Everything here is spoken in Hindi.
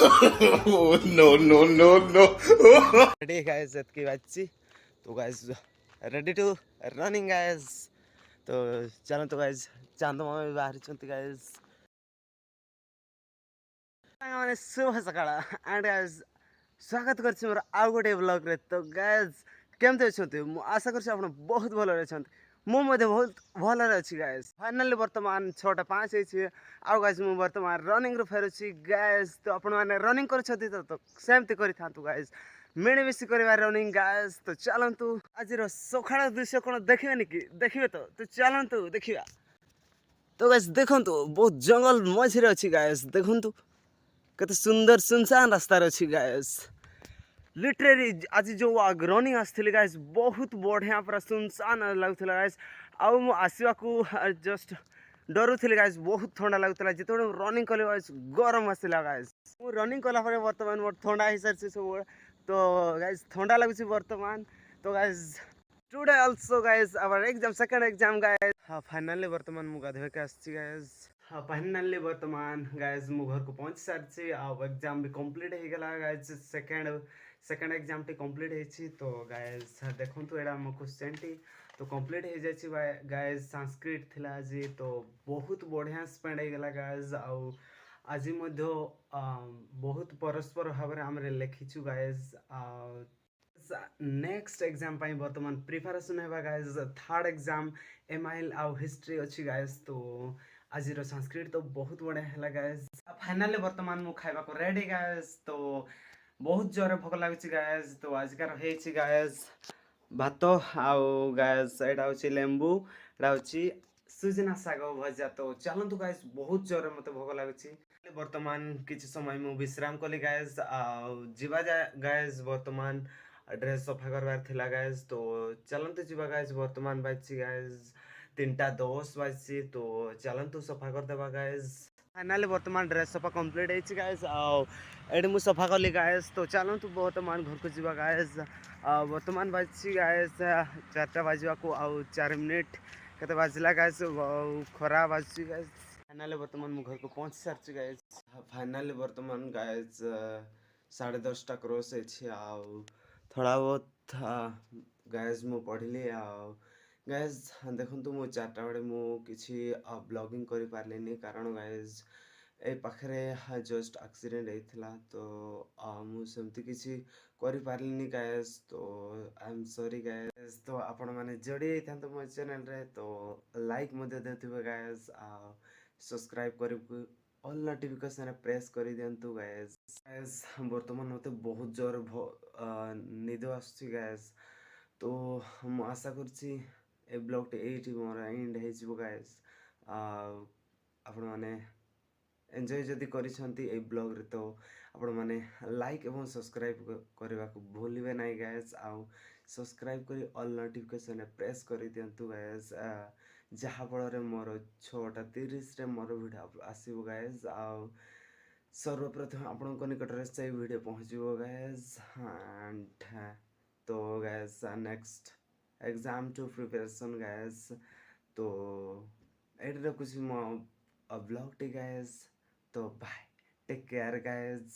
No, no, no, no. Ready guys, की बातची तो guys ready to running guys. तो ଚାଲନ୍ତୁ guys, ଚାନ୍ଦ ମାମା ବି ବାହାରିଛନ୍ତି guys. ମାନେ ଶୁଭ ସକାଳ and guys ସ୍ୱାଗତ କରିଛି ମୋର ଆଉ ଗୋଟେ ବ୍ଲଗ୍ରେ। ତ guys କେମିତି ଅଛନ୍ତି? ମୁଁ ଆଶା କରୁଛି ଆପଣ ବହୁତ ଭଲରେ ଅଛନ୍ତି। ମୁଁ ମଧ୍ୟ ବହୁତ ଭଲରେ ଅଛି guys। ଫାଇନାଲି ବର୍ତ୍ତମାନ 6:05 ହେଇଛି ଆଉ guys ମୁଁ ବର୍ତ୍ତମାନ ରନିଂରୁ ଫେରୁଛି guys। ତ ଆପଣମାନେ ରନିଂ କରୁଛନ୍ତି ତ ସେମିତି କରିଥାନ୍ତୁ guys, ମିଳିମିଶି କରିବା ରନିଂ guys। ତ ଚାଲନ୍ତୁ ଆଜିର ସକାଳ ଦୃଶ୍ୟ କ'ଣ ଦେଖିବେନି କି? ଦେଖିବେ ତ ଚାଲନ୍ତୁ ଦେଖିବା। ତ guys ଦେଖନ୍ତୁ ବହୁତ ଜଙ୍ଗଲ ମଝିରେ ଅଛି guys, ଦେଖନ୍ତୁ କେତେ ସୁନ୍ଦର ସୁନସାନ ରାସ୍ତାରେ ଅଛି guys। लिटरेरी आज जो रनिंग आसती गाइज बहुत बढ़िया पूरा सुनसान लगुला गाइज। आउ आसवाकू जस्ट डरुली गाइज, बहुत ठंडा लगुला जिते रनिंग कली गाइज गरम आसला गाइज। मु रनिंग कला बर्तमान मोर ठंडा हो सारी सब। तो गाइज ठंडा लगुच बर्तमान। तो guys today also guys our exam second exam guys. हाँ फाइनली बर्तमान मु गाधोक आसी गाइज। हाँ फाइनली बर्तमान गाइज मु घर को पहुँची सारी एग्जाम भी कंप्लीट हो गला guys. Second exam T complete होती। तो गाइज देखो एटा मो क्वेश्चन टी तो कंप्लीट हो जाए गाइज। संस्कृत थिला आज तो बहुत बढ़िया स्पेंड हो गला गाइज। आउ आज बहुत परस्पर भाव में आम लिखीचु गाइज। नेक्स्ट एग्जाम बर्तमान प्रिपरेशन है गाइज। थर्ड एग्जाम एमआईएल आउ हिस्ट्री अच्छी गाइज। तो आज संस्कृत तो बहुत बढ़िया है गाइज। फाइनली बर्तमान मु खाइबा को रेडी गाइज। तो बहुत जोर भोक लगुच गाइज। तो आजकार है गाइज भात आउ गाइज एटा हूँ लेंबू, एटा हूँ सुजना शाग भजा। तो चलतु गाइज बहुत जोर मत भोक लगुच। बर्तमान किसी समय मु विश्राम कली गाइज। जीवा गाइज बर्तमान ड्रेस सफा करवार थिला गाइज। तो चलतु जीवा गाइज बर्तमान बाजी गाइज 3:10 बाजी। तो चलतु सफा करदेवा गाइज। फाइनली बर्तमान ड्रेस सफा कंप्लीट है गाइज। आउ मुझे सफा कली गाइज। तो चलतु बर्तमान घर को जीवा गाइज। बर्तमान बाजी गाइज 4टा बाजवा को आउ 4 मिनिट के बाजला गाइज। खरा बाजी गाइज। फाइनली बर्तमान मु घर को पहुँच सारी गाइज। फाइनली बर्तमान गाइज 10:30 क्रॉस है। आउ थोड़ा बहुत गाइज मु पढ़ी आउ गाइज देखो मु 4टा बड़े मु किसी ब्लॉगिंग कर पारे कारण गाइज ए पाखे जस्ट एक्सीडेंट होता। तो मुझे किसी कर पारे गाइज। तो आई एम सॉरी गाइज। तो आपण मैंने जोड़ी था मो चैनल रे तो लाइक देते गाइज। सब्सक्राइब कर ऑल नोटिफिकेशन प्रेस कर दिंतु गाइज। गाइज बर्तमान मत बहुत जोर निद आसुची गाइज। तो मु आशा करुच्ची ए ब्लॉग टे मोर एंड हो गाइज। आपण मैंने एंजॉय जदि करिसेंती ए ब्लॉग रे तो आपण मैंने लाइक एवं सब्सक्राइब करने को भूलिए ना गाइज। आउ सब्सक्राइब करी ऑल नोटिफिकेशन प्रेस कर दिंतु गाइज, जहाँफल मोर 6:30 रे मोर वीडियो आसो गाइज। आउ सर्वप्रथम आपण निकट से वीडियो पहुँचो गाइज। एंड तो guys next exam to preparation guys. तो ये रखुची मो ब्लॉग टी गाइज। तो बाय, टेक केयर गाइज।